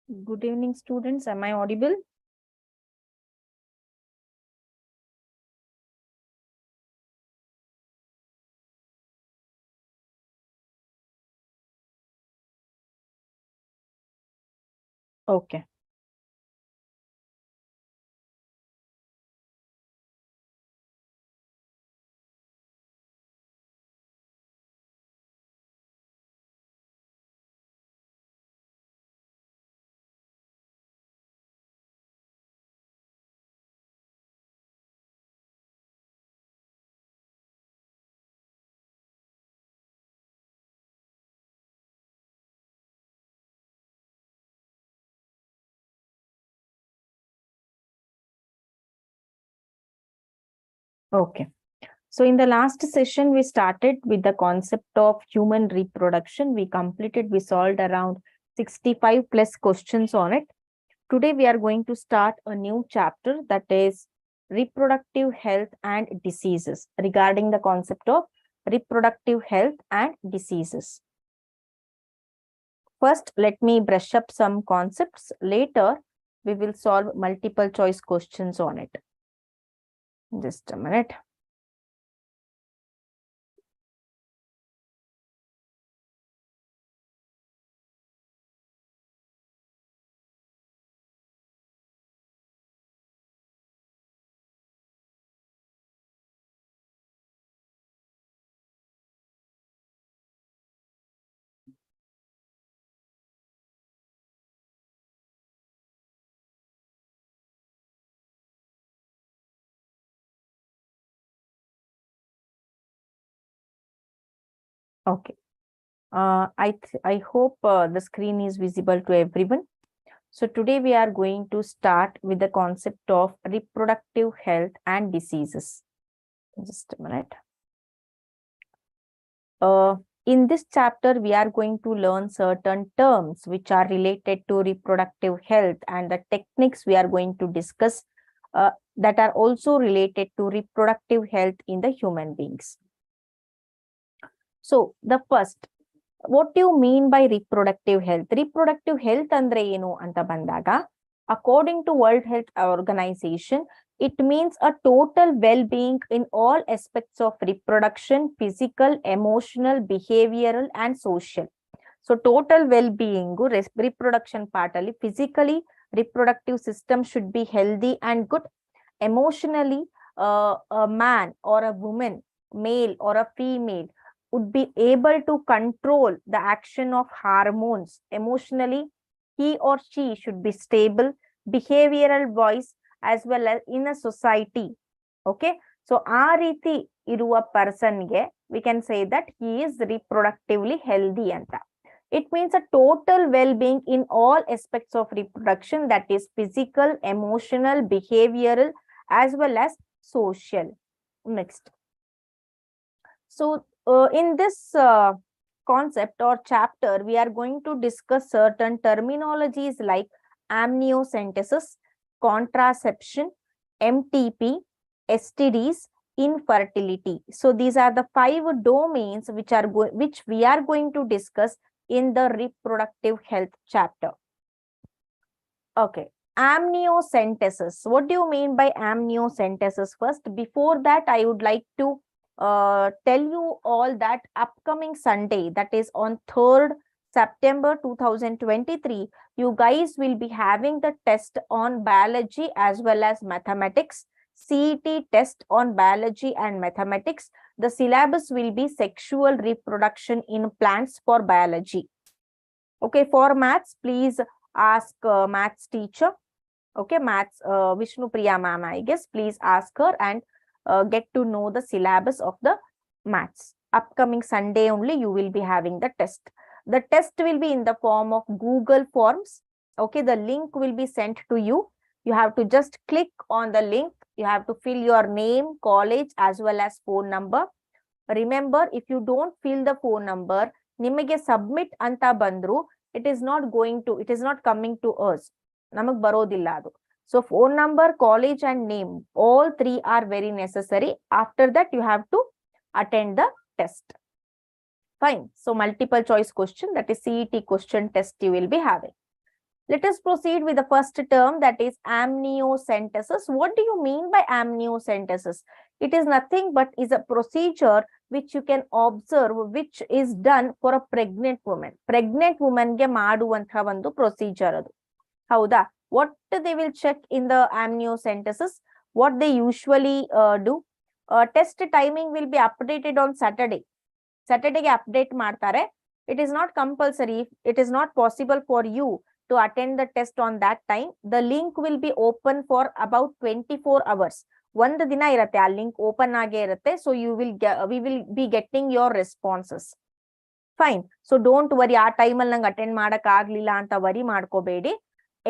Good evening, students. Am I audible? Okay. Okay. So in the last session, we started with the concept of human reproduction. We solved around 65 plus questions on it. Today, we are going to start a new chapter, that is reproductive health and diseases, regarding the concept of reproductive health and diseases. First, let me brush up some concepts. Later, we will solve multiple choice questions on it. Just a minute. Okay. I hope the screen is visible to everyone. So today we are going to start with the concept of reproductive health and diseases. Just a minute. In this chapter, we are going to learn certain terms which are related to reproductive health, and the techniques we are going to discuss that are also related to reproductive health in the human beings. So the first, what do you mean by reproductive health? Reproductive health andre enu anta bandaga, according to World Health Organization, it means a total well-being in all aspects of reproduction, physical, emotional, behavioral, and social. So total well-being, reproduction part ali, physically, reproductive system should be healthy and good. Emotionally, a man or a woman, male or a female, would be able to control the action of hormones. Emotionally, he or she should be stable, behavioral wise, as well as in a society. Okay, so ಆ ರೀತಿ ಇರುವ ಪರ್ಸನ್ಗೆ we can say that he is reproductively healthy ಅಂತ. It means a total well-being in all aspects of reproduction, that is physical, emotional, behavioral, as well as social. Next. So in this concept or chapter, we are going to discuss certain terminologies like amniocentesis, contraception, MTP, STDs, infertility. So these are the 5 domains which we are going to discuss in the reproductive health chapter. Okay. Amniocentesis. What do you mean by amniocentesis? First, before that, I would like to tell you all that upcoming Sunday, that is on 3rd September 2023, you guys will be having the test on biology as well as mathematics, CET test on biology and mathematics. The syllabus will be sexual reproduction in plants for biology. Okay, for maths, please ask maths teacher. Okay, maths, Vishnu Priya ma'am, I guess, please ask her and get to know the syllabus of the maths. Upcoming Sunday only you will be having the test. The test will be in the form of Google Forms. Okay, the link will be sent to you. You have to just click on the link. You have to fill your name, college, as well as phone number. Remember, if you don't fill the phone number, nimage submit anta bandru, it is not coming to us. Namak barodilla adu. So phone number, college, and name, all 3 are very necessary. After that, you have to attend the test. Fine. So multiple choice question, that is CET question test you will be having. Let us proceed with the first term, that is amniocentesis. What do you mean by amniocentesis? It is nothing but is a procedure which you can observe, which is done for a pregnant woman. Pregnant woman ge ಮಾಡುವಂತಹ ಒಂದು procedure ಅದು. ಹೌದಾ? What they will check in the amniocentesis? What they usually do? Test timing will be updated on Saturday. Saturday ge update ಮಾಡ್ತಾರೆ. It is not compulsory. If it is not possible for you to attend the test on that time, the link will be open for about 24 hours. ಒಂದು ದಿನ ಇರುತ್ತೆ, ಆ link open ಆಗೇ ಇರುತ್ತೆ. So we will be getting your responses. Fine. So don't worry, ಆ ಟೈಮಲ್ಲಿ ನಂಗೆ attend ಮಾಡಕ್ ಆಗ್ಲಿಲ್ಲ ಅಂತ ವರಿ ಮಾಡ್ಕೋಬೇಡಿ.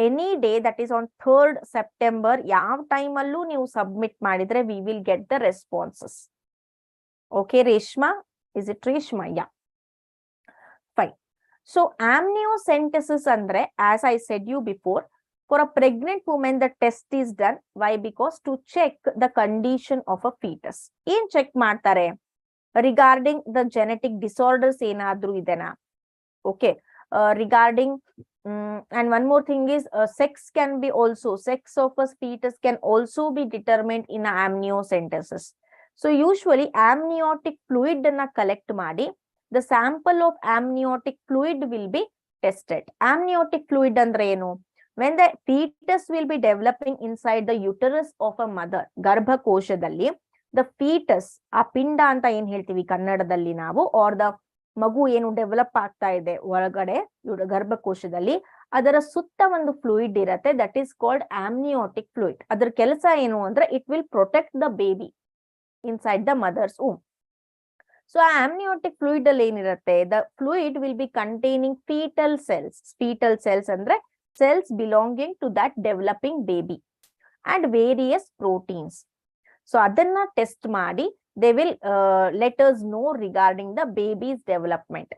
Any day that is on 3rd September, ಯಾವ ಟೈಮಲ್ಲೂ ನೀವು ಸಬ್ಮಿಟ್ ಮಾಡಿದ್ರೆ we will get the responses. Okay, Reshma? Is it Reshma? Yeah. Fine. So amniocentesis andre, as I said you before, for a pregnant woman the test is done. Why? Because to check the condition of a fetus. ಏನ್ check ಮಾಡ್ತಾರೆ? Regarding the genetic disorders ಏನಾದ್ರೂ ಇದೆನಾ? Okay. Regarding and one more thing is sex of a fetus can also be determined in amniocentesis. So usually amniotic fluid na collect ಮಾಡಿ the sample of amniotic fluid will be tested. Amniotic fluid andre enu? When the fetus will be developing inside the uterus of a mother, ಗರ್ಭಕೋಶದಲ್ಲಿ the fetus, ಆ ಪಿಂಡ ಅಂತ ಏನ್ ಹೇಳ್ತೀವಿ ಕನ್ನಡದಲ್ಲಿ ನಾವು, or the ಮಗು ಏನು ಡೆವಲಪ್ ಆಗ್ತಾ ಇದೆ ಒಳಗಡೆ ಗರ್ಭಕೋಶದಲ್ಲಿ, ಅದರ ಸುತ್ತ ಒಂದು ಫ್ಲೂಯಿಡ್ ಇರತ್ತೆ, that is called amniotic fluid. ಅದರ ಕೆಲಸ ಏನು ಅಂದ್ರೆ it will protect the baby inside the mother's womb. So amniotic fluid ಅಲ್ಲಿ ಏನಿರುತ್ತೆ, the fluid will be containing fetal cells. Fetal cells ಅಂದ್ರೆ cells belonging to that developing baby and various proteins. So ಅದನ್ನ test ಮಾಡಿ they will let us know regarding the baby's development.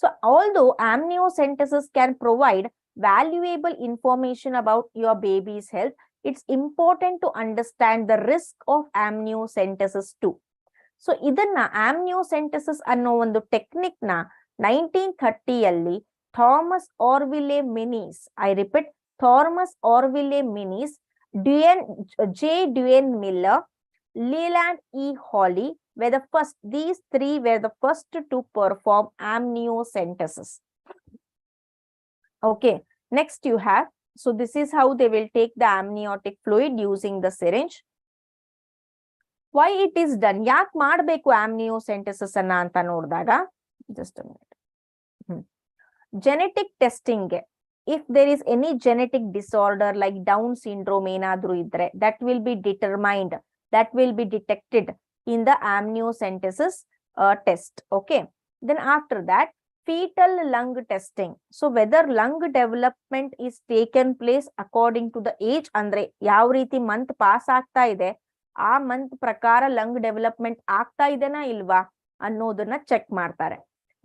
So although amniocentesis can provide valuable information about your baby's health, it's important to understand the risk of amniocentesis too. So ಇದನ್ನ amniocentesis ಅನ್ನೋ ಒಂದು technique ನ 1930ಯಲ್ಲಿ Thomas Orville Menees, I repeat, Thomas Orville Menees, Duane Miller, Leland E Holly were the first, these three were the first to perform amniocentesis. Okay, next you have, so this is how they will take the amniotic fluid using the syringe. Why it is done? ಯಾಕೆ ಮಾಡಬೇಕು ಆಮ್ನಿಯೋಸೆಂಟೆಸಿಸ್ ಅನ್ನ ಅಂತ ನೋಡಿದಾಗ, just a minute. Genetic testing, if there is any genetic disorder like Down syndrome ಏನಾದ್ರೂ ಇದ್ರೆ, that will be determined, that will be detected in the amniocentesis test. Okay, then after that fetal lung testing. So whether lung development is taken place according to the age, ಅಂದ್ರೆ ಯಾವ ರೀತಿ month pass ಆಗ್ತಾ ಇದೆ ಆ month ಪ್ರಕಾರ lung development ಆಗ್ತಾ ಇದೆನಾ ಇಲ್ವಾ ಅನ್ನೋದನ್ನ ಚೆಕ್ ಮಾಡ್ತಾರೆ.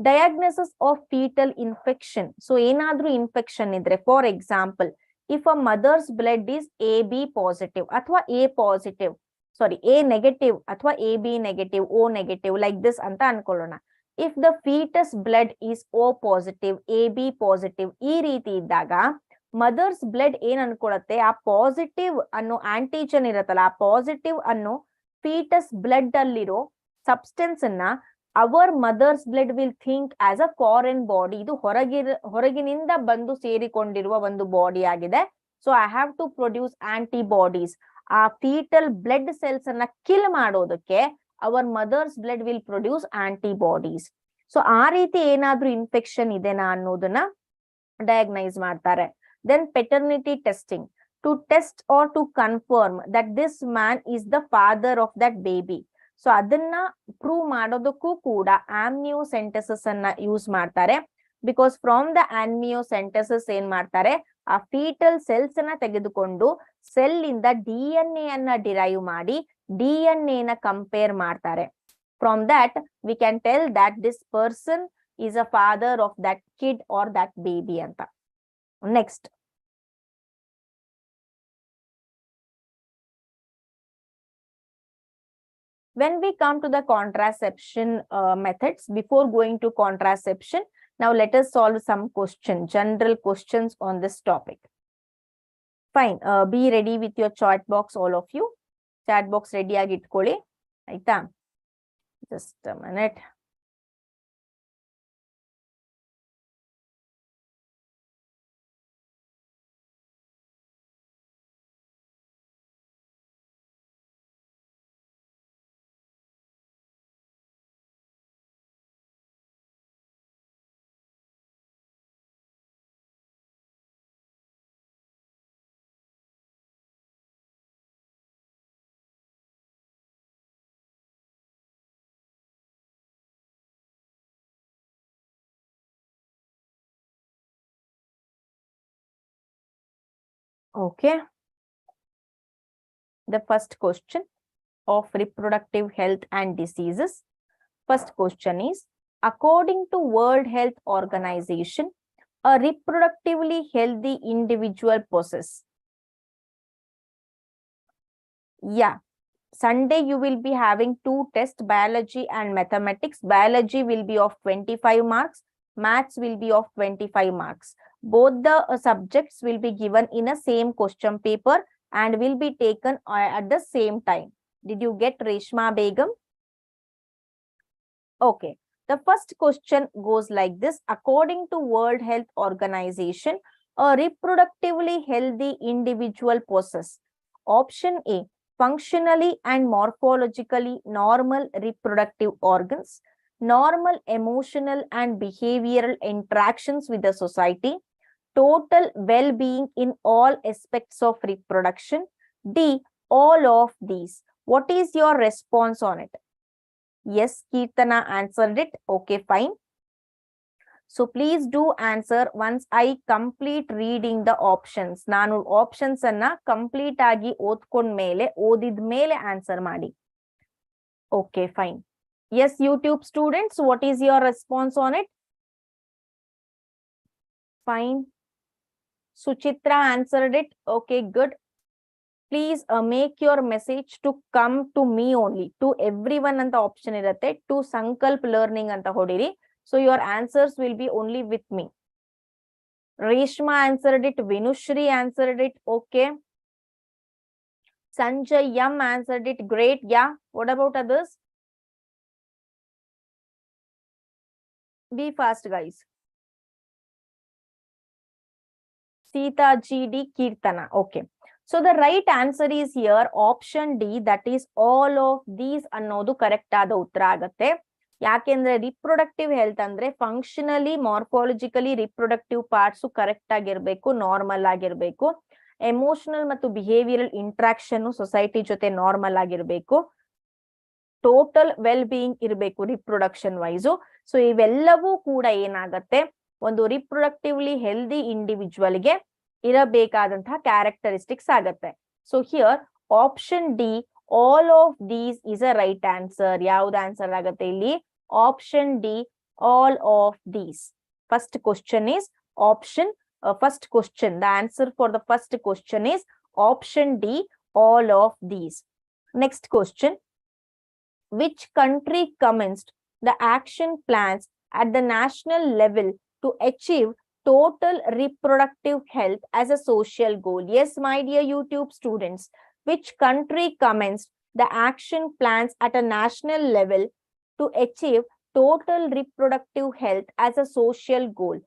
Diagnosis of fetal infection. So ಏನಾದ್ರೂ ಇನ್ಫೆಕ್ಷನ್ ಇದ್ರೆ, for example if a mother's blood is AB positive ಅಥವಾ A ನೆಗೆಟಿವ್ ಅಥವಾ AB negative, O negative, like this ಅಂತ ಅನ್ಕೊಳ್ಳೋಣ. If the fetus blood is O positive, AB positive, ಈ ರೀತಿ ಇದ್ದಾಗ mother's blood ಏನ್ ಅನ್ಕೊಳತ್ತೆ, ಆ ಪಾಸಿಟಿವ್ ಅನ್ನೋ ಆಂಟಿಜನ್ ಇರತ್ತಲ್ಲ, ಆ ಪಾಸಿಟಿವ್ ಅನ್ನೋ ಫೀಟಸ್ ಬ್ಲಡ್ ಅಲ್ಲಿರೋ ಸಬ್ಸ್ಟೆನ್ಸ್ ಅನ್ನ our mother's blood will think as a foreign body, ಇದು ಹೊರಗಿನಿಂದ ಬಂದು ಸೇರಿಕೊಂಡಿರುವ ಒಂದು ಬಾಡಿ ಆಗಿದೆ. So I have to produce antibodies. ಆ ಫೀಟಲ್ ಬ್ಲಡ್ ಸೆಲ್ಸ್ ಅನ್ನ ಕಿಲ್ ಮಾಡೋದಕ್ಕೆ our mother's blood will produce antibodies. So ಆ ರೀತಿ ಏನಾದ್ರೂ ಇನ್ಫೆಕ್ಷನ್ ಇದೆನಾ ಅನ್ನೋದನ್ನ ಡಯಾಗ್ನೈಸ್ ಮಾಡ್ತಾರೆ. Then paternity testing, to test or to confirm that this man is the father of that baby. So ಅದನ್ನ prove ಮಾಡೋದಕ್ಕೂ ಕೂಡ ಆಮ್ನಿಯೋಸೆಂಟೆಸಿಸ್ ಅನ್ನ ಯೂಸ್ ಮಾಡ್ತಾರೆ. ಬಿಕಾಸ್ ಫ್ರಮ್ ದ ಆಮ್ನಿಯೋಸೆಂಟೆಸಿಸ್ ಏನ್ ಮಾಡ್ತಾರೆ, ಆ ಫೀಟಲ್ ಸೆಲ್ಸ್ ಅನ್ನ ತೆಗೆದುಕೊಂಡು ಸೆಲ್ ಇಂದ DNA ಅನ್ನ ಡಿರೈವ್ ಮಾಡಿ DNA ನ ಕಂಪೇರ್ ಮಾಡ್ತಾರೆ. From that we can tell that this person is a father of that kid or that baby ಅಂತ. Next, when we come to the contraception methods, before going to contraception, Now let us solve some general questions on this topic. Fine. Be ready with your chat box, all of you. Chat box ready agi itkoli. Aita. Just a minute. Okay. The first question of reproductive health and diseases. First question is, according to World Health Organization, a reproductively healthy individual possesses. Yeah. Sunday you will be having 2 tests, biology and mathematics. Biology will be of 25 marks. Maths will be of 25 marks. Both the subjects will be given in a same question paper and will be taken at the same time. Did you get Reshma Begum? Okay. The first question goes like this. According to World Health Organization, a reproductively healthy individual possesses. Option A, functionally and morphologically normal reproductive organs, normal emotional and behavioral interactions with the society, total well-being in all aspects of reproduction. D, all of these. What is your response on it? Yes, Kirtana answered it. Okay, fine. So please do answer once I complete reading the options. Nanu options anna complete agi ಓದ್ಕೊಂಡ ಮೇಲೆ ಓದಿದ ಮೇಲೆ answer ಮಾಡಿ. Okay, fine. Yes, YouTube students, what is your response on it? Fine. Suchitra answered it. Okay, good. Please make your message to come to me only. To everyone anta option irutte. To Sankalp learning anta hodiri. So your answers will be only with me. Reshma answered it. Vinushri answered it. Okay. Sanjay Yam answered it. Great. Yeah. What about others? Be fast, guys. Sita GD Kirtana. Okay. So the right answer is here option D, that is all of these ಅನ್ನೋದು correct ಆದ ಉತ್ತರ ಆಗತ್ತೆ. ಯಾಕೆಂದ್ರೆ reproductive health ಅಂದ್ರೆ functionally morphologically reproductive parts correct ಆಗಿರ್ಬೇಕು, normal ಆಗಿರ್ಬೇಕು. Emotional ಮತ್ತು behavioural interaction society ಜೊತೆ ನಾರ್ಮಲ್ ಆಗಿರ್ಬೇಕು. ಟೋಟಲ್ ವೆಲ್ ಬೀಯಿಂಗ್ ಇರಬೇಕು ರಿಪ್ರೊಡಕ್ಷನ್ ವೈಸು. ಸೊ ಇವೆಲ್ಲವೂ ಕೂಡ ಏನಾಗತ್ತೆ, ಒಂದು ರಿಪ್ರೊಡಕ್ಟಿವ್ಲಿ ಹೆಲ್ದಿ ಇಂಡಿವಿಜುವಲ್ಗೆ ಇರಬೇಕಾದಂತಹ ಕ್ಯಾರೆಕ್ಟರಿಸ್ಟಿಕ್ಸ್ ಆಗತ್ತೆ. So here option D all of these is a right answer. ಯಾವ್ದು ಆನ್ಸರ್ ಆಗತ್ತೆ ಇಲ್ಲಿ? Option D, all of these. First question is option, first question, the answer for the first question is option D, all of these. Next question, which country commenced the action plans at the national level to achieve total reproductive health as a social goal? Yes, my dear YouTube students, which country commenced the action plans at a national level to achieve total reproductive health as a social goal?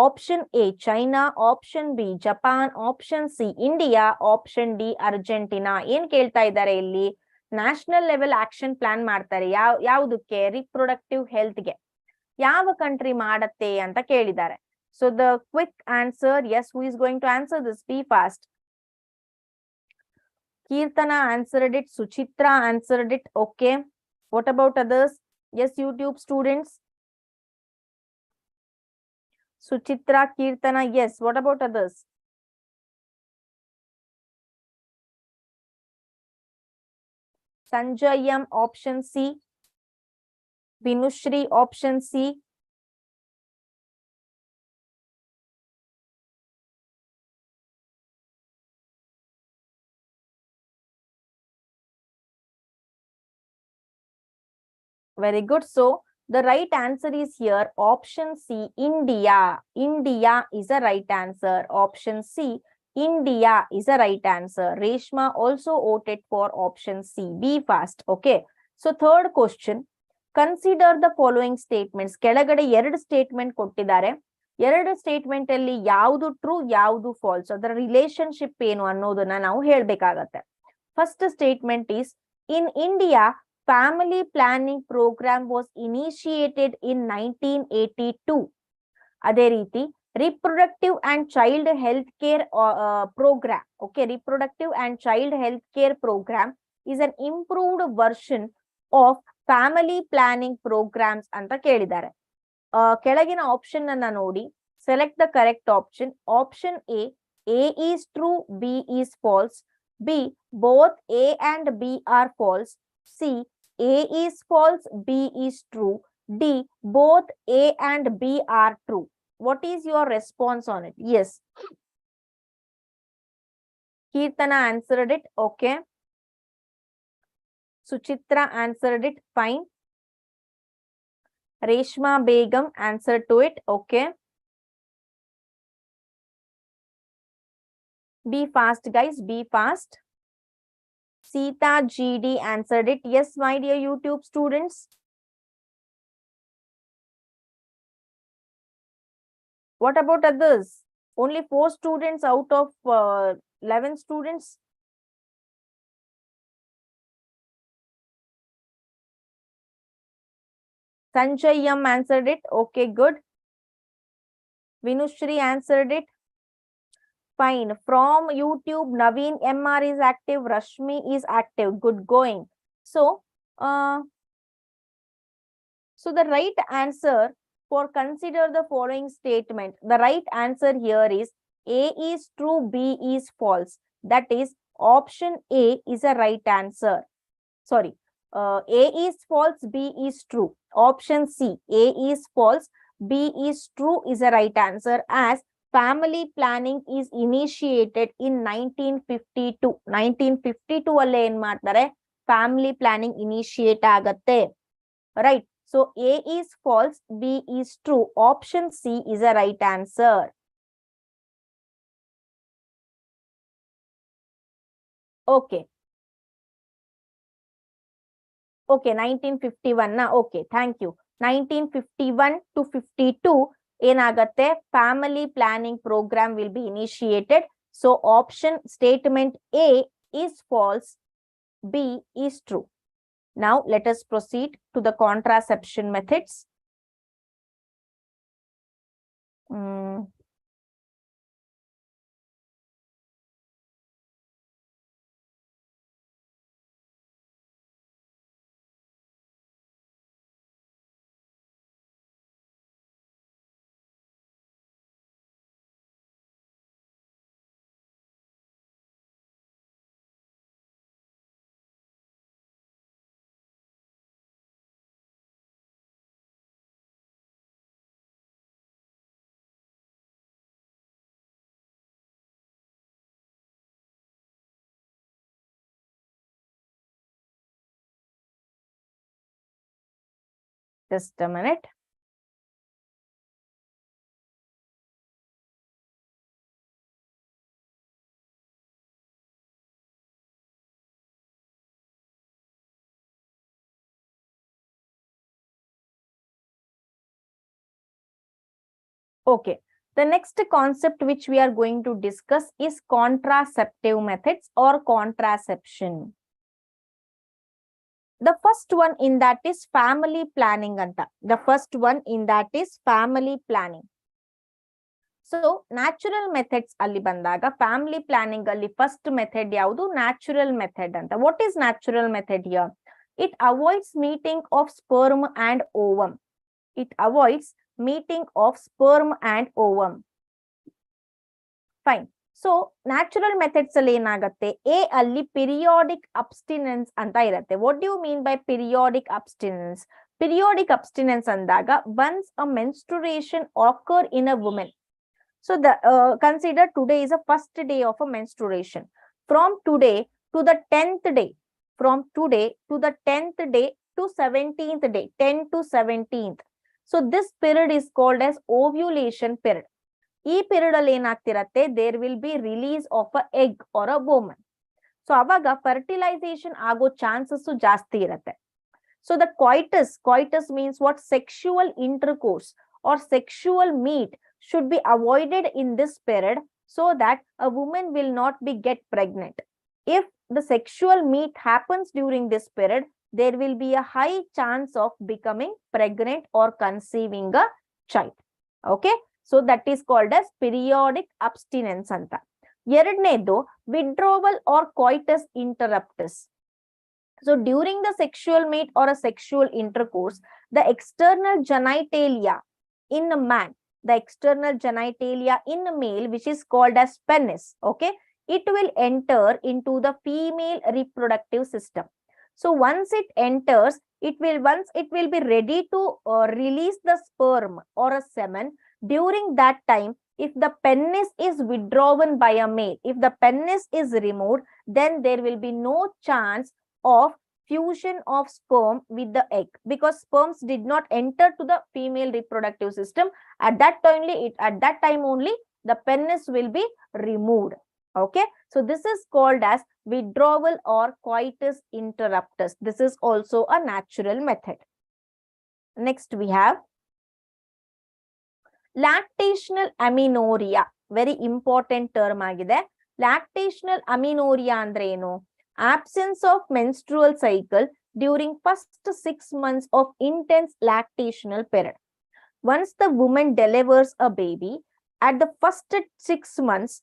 Option A, China. Option B, Japan. Option C, India. Option D, Argentina. ಏನ್ ಕೇಳ್ತಾ ಇದ್ದಾರೆ ಇಲ್ಲಿ? National level action plan ಮಾಡ್ತಾರೆ. ಯಾವುದಕ್ಕೆ? Reproductive ಹೆಲ್ತ್ಗೆ. ಯಾವ country ಮಾಡತ್ತೆ ಅಂತ ಕೇಳಿದ್ದಾರೆ. So the quick answer, yes, who is going to answer this? Be fast. Kirtana answered it. Suchitra answered it. Okay. What about others? Yes, YouTube students. Suchitra, Kirtana, yes. What about others? Sanjayam, option C. Vinushri, option C. Very good. So The right answer is here option C, India. India is a right answer. Option C, India is a right answer. Reshma also voted for option C. Be fast. Okay. So third question. Consider the following statements. ಕೆಳಗಡೆ ಎರಡು statement ಕೊಟ್ಟಿದ್ದಾರೆ. ಎರಡು statement ಅಲ್ಲಿ ಯಾವುದು true ಯಾವುದು falls, ಅದರ relationship ಏನು ಅನ್ನೋದನ್ನ ನಾವು ಹೇಳ್ಬೇಕಾಗತ್ತೆ. First statement is in India family planning program was initiated in 1982. ಅದೇ ರೀತಿ reproductive and child health care program. Okay, reproductive and child health care program is an improved version of family planning programs ಅಂತ ಕೇಳಿದ್ದಾರೆ. ಕೆಳಗಿನ option ಅನ್ನ ನೋಡಿ, select the correct option. Option A is true, B is false. B, both A and B are false. C, A is false, B is true. D, both A and B are true. What is your response on it? Yes. Kirtana answered it. Okay. Suchitra answered it. Fine. Reshma Begum answered to it. Okay. Be fast, guys. Be fast. Sita GD answered it. Yes, my dear YouTube students. What about others? Only 4 students out of 11 students. Sanjay Yam answered it. Okay, good. Vinushri answered it. Fine. From YouTube, Naveen MR is active. Rashmi is active. Good going. So the right answer for consider the following statement. The right answer here is A is true, B is false. That is option A is a right answer. Sorry. A is false, B is true. Option C, A is false, B is true is a right answer, as family planning is initiated in 1952. 1952 ಅಲ್ಲೇ ಏನ್ ಮಾಡ್ತಾರೆ, family planning initiate ಆಗತ್ತೆ. Right. So A is false, B is true. Option C is a right answer. Okay. Okay, 1951 na. Okay, thank you. 1951 to 52 ಏನಾಗತ್ತೆ, family planning program will be initiated. So option statement A is false, B is true. Now let us proceed to the contraception methods. Just a minute. Okay. The next concept which we are going to discuss is contraceptive methods or contraception. The first one in that is family planning anta. The first one in that is family planning. So natural methods alli bandaga family planning alli first method yaudu, natural method anta. What is natural method here? It avoids meeting of sperm and ovum. It avoids meeting of sperm and ovum. Fine. So natural methods alli enagatte, A alli periodic abstinence anta irutte. What do you mean by periodic abstinence? Periodic abstinence andaga once a menstruation occur in a woman. So the consider today is a first day of a menstruation. From today to the 10th day, from today to the 10th day to 17th day, 10 to 17th. So this period is called as ovulation period. ಈ period ಅಲ್ಲಿ ಏನಾಗ್ತಿರತ್ತೆ, there will be release of a egg or a woman. So ಅವಾಗ fertilization ಆಗೋ chances ಜಾಸ್ತಿ ಇರತ್ತೆ. So the coitus means what? Sexual intercourse or sexual meet should be avoided in this period so that a woman will not be get pregnant. If the sexual meet happens during this period, there will be a high chance of becoming pregnant or conceiving a child. Okay, so that is called as periodic abstinence anta. ಎರಡನೇದು withdrawal or coitus interruptus. So during the sexual meet or a sexual intercourse, the external genitalia in a man, the external genitalia in a male, which is called as penis, okay, it will enter into the female reproductive system. So once it enters, it will be ready to release the sperm or a semen. During that time, if the penis is withdrawn by a male, if the penis is removed, then there will be no chance of fusion of sperm with the egg, because sperms did not enter to the female reproductive system. At that time only the penis will be removed. Okay, so this is called as withdrawal or coitus interruptus. This is also a natural method. Next we have lactational amenorrhea. Very important term agide. Lactational amenorrhea andre enu? Absence of menstrual cycle during first 6 months of intense lactational period. Once the woman delivers a baby, at the first 6 months,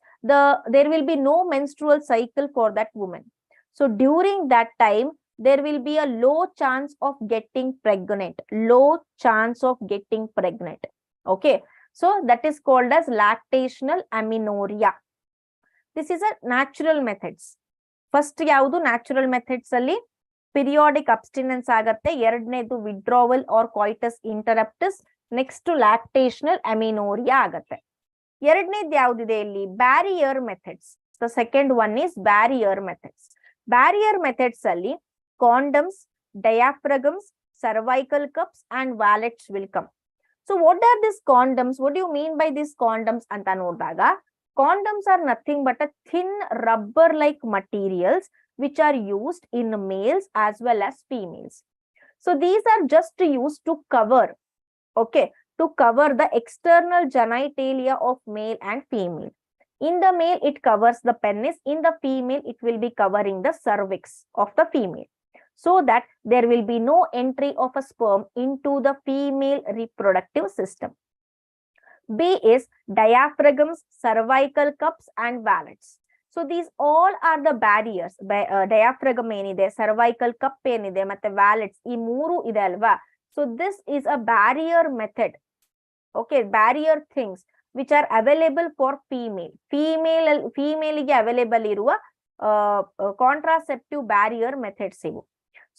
there will be no menstrual cycle for that woman. So during that time, there will be a low chance of getting pregnant. Low chance of getting pregnant. Okay, so that is called as lactational amenorrhea. This is a natural methods. First ಯಾವುದು natural methods ಅಲ್ಲಿ periodic abstinence ಆಗತ್ತೆ. ಎರಡನೇದು withdrawal or coitus interruptus. Next lactational amenorrhea ಆಗತ್ತೆ. ಎರಡನೇದು ಯಾವುದಿದೆ ಇಲ್ಲಿ? barrier methods. The second one is barrier methods. Barrier methods ಅಲ್ಲಿ condoms, diaphragms, cervical cups and wallets will come. So what are these condoms? What do you mean by these condoms ಅಂತ ನೋಡಿದಾಗ, condoms are nothing but a thin rubber-like materials which are used in males as well as females. So these are just used to cover, okay, to cover the external genitalia of male and female. In the male, it covers the penis. In the female, it will be covering the cervix of the female, so that there will be no entry of a sperm into the female reproductive system. B is diaphragms, cervical cups and wallets. So these all are the barriers. Diaphragm ಏನಿದೆ, cervical cup ಏನಿದೆ, ಮತ್ತೆ wallets, ಈ ಮೂರು ಇದೆ ಅಲ್ವಾ? So this is a barrier method. Okay, barrier things which are available for female ಗೆ available ಇರುವ contraceptive barrier methods ಇವು.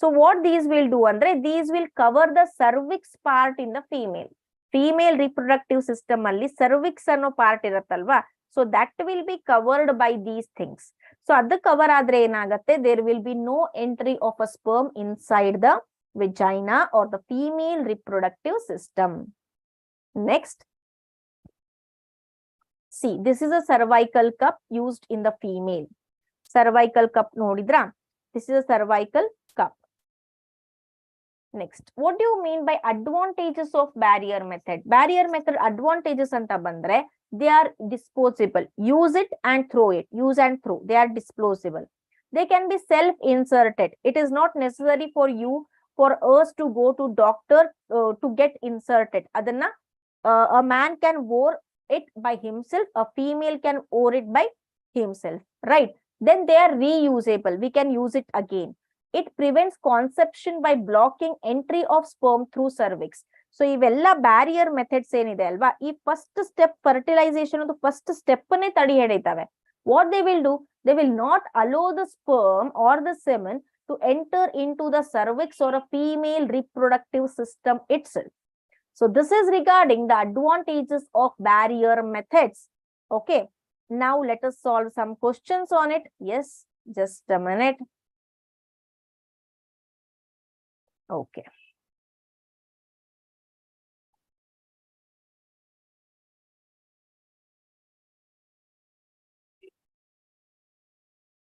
So what these will do andre, these will cover the cervix part in the female reproductive system ಅಲ್ಲಿ cervix ಅನ್ನೋ part ಇರುತ್ತಲ್ವಾ? So that will be covered by these things. So ಅದು cover ಆದ್ರೆ ಏನಾಗುತ್ತೆ, there will be no entry of a sperm inside the vagina or the female reproductive system. Next, see, this is a cervical cup used in the female. Cervical cup nodidra? This is a cervical cup. Next, what do you mean by advantages of barrier method? Barrier method advantages anta bandre, they are disposable. Use it and throw it. Use and throw. They are disposable. They can be self-inserted. It is not necessary for us to go to doctor to get inserted. Adanna a man can wear it by himself. A female can wear it by himself. Right? Then they are reusable. We can use it again. It prevents conception by blocking entry of sperm through cervix. So ಇವೆಲ್ಲ barrier methods ಏನಿದೆ ಅಲ್ವಾ, ಈ first step fertilisation ಅದು first step ನೇ ತಡೆ ಹಿಡಿತವೆ. What they will do, they will not allow the sperm or the semen to enter into the cervix or a female reproductive system itself. So this is regarding the advantages of barrier methods. Okay, now let us solve some questions on it. Yes, just a minute. Okay.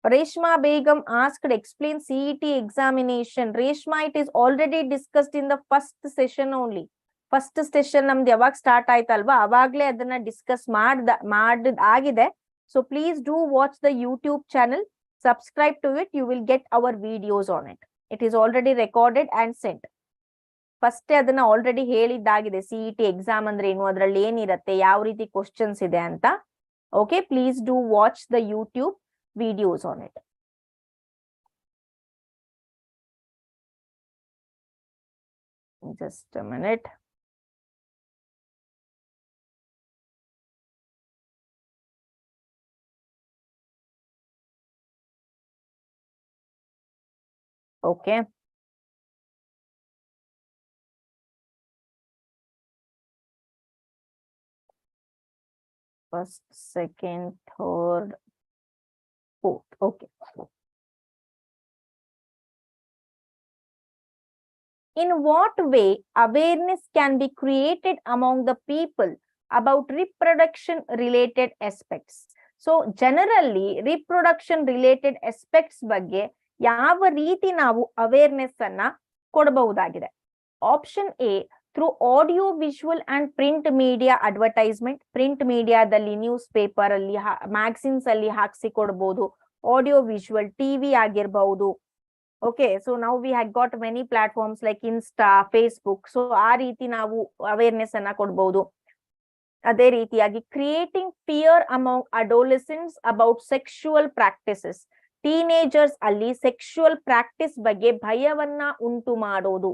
Reshma Begum asked, explain CET examination. Reshma, it is already discussed in the first session only. First session ನಮ್ದು ಯಾವಾಗ start ಆಯ್ತಲ್ವಾ ಅವಾಗ್ಲೇ ಅದನ್ನ discuss ಆಗಿದೆ. So please do watch the YouTube channel, subscribe to it, you will get our videos on it. It is already recorded and sent. First ಅದನ್ನ already ಹೇಳಿದ್ದಾಗಿದೆ CET exam ಅಂದ್ರೆ ಏನು, ಅದ್ರಲ್ಲಿ ಏನಿರತ್ತೆ, ಯಾವ ರೀತಿ ಕ್ವಶನ್ಸ್ ಇದೆ ಅಂತ. Okay, please do watch the YouTube videos on it. Just a minute. Okay. First, second, third, fourth. Okay. In what way awareness can be created among the people about reproduction related aspects? So generally reproduction related aspects ಬಗ್ಗೆ ಯಾವ ರೀತಿ ನಾವು awareness ಅನ್ನ ಕೊಡಬಹುದಾಗಿದೆ? Option A, through audio visual and print media advertisement. Print ಮೀಡಿಯಾದಲ್ಲಿ, newspaper ಅಲ್ಲಿ, magazines ಅಲ್ಲಿ ಹಾಕ್ಸಿ ಕೊಡ್ಬೋದು. ಆಡಿಯೋ ವಿಜುವಲ್, ಟಿವಿ ಆಗಿರ್ಬಹುದು. Okay, so now we had got many platforms like Insta, Facebook. So ಆ ರೀತಿ ನಾವು ಅವೇರ್ನೆಸ್ ಅನ್ನ ಕೊಡ್ಬಹುದು. ಅದೇ ರೀತಿಯಾಗಿ creating fear among adolescents about sexual practices. Teenagers ಅಲ್ಲಿ ಸೆಕ್ಷುವಲ್ ಪ್ರಾಕ್ಟಿಸ್ ಬಗ್ಗೆ ಭಯವನ್ನ ಉಂಟು ಮಾಡೋದು.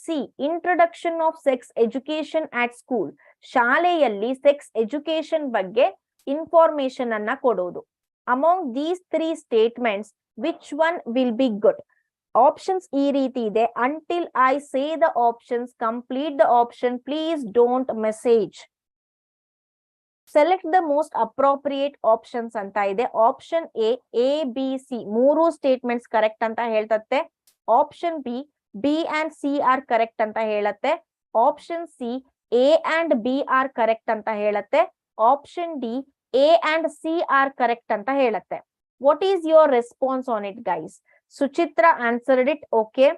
C, introduction of sex education at school. ಶಾಲೆಯಲ್ಲಿ ಸೆಕ್ಸ್ ಎಜುಕೇಶನ್ ಬಗ್ಗೆ ಇನ್ಫಾರ್ಮೇಶನ್ ಅನ್ನ ಕೊಡೋದು. Among these 3 statements which one will be good? Options ಈ ರೀತಿ ಇದೆ. Until I say the options, complete the option. Please don't message. Select the most appropriate options ಅಂತ ಇದೆ. Option A, A B C 3 statements correct ಅಂತ ಹೇಳ್ತತ್ತೆ. Option B, B and C are correct ಅಂತ ಹೇಳತ್ತೆ. Option C, A and B are correct ಅಂತ ಹೇಳತ್ತೆ. Option D, A and C are correct ಅಂತ ಹೇಳತ್ತೆ. What is your response on it, guys? Suchitra answered it. Okay.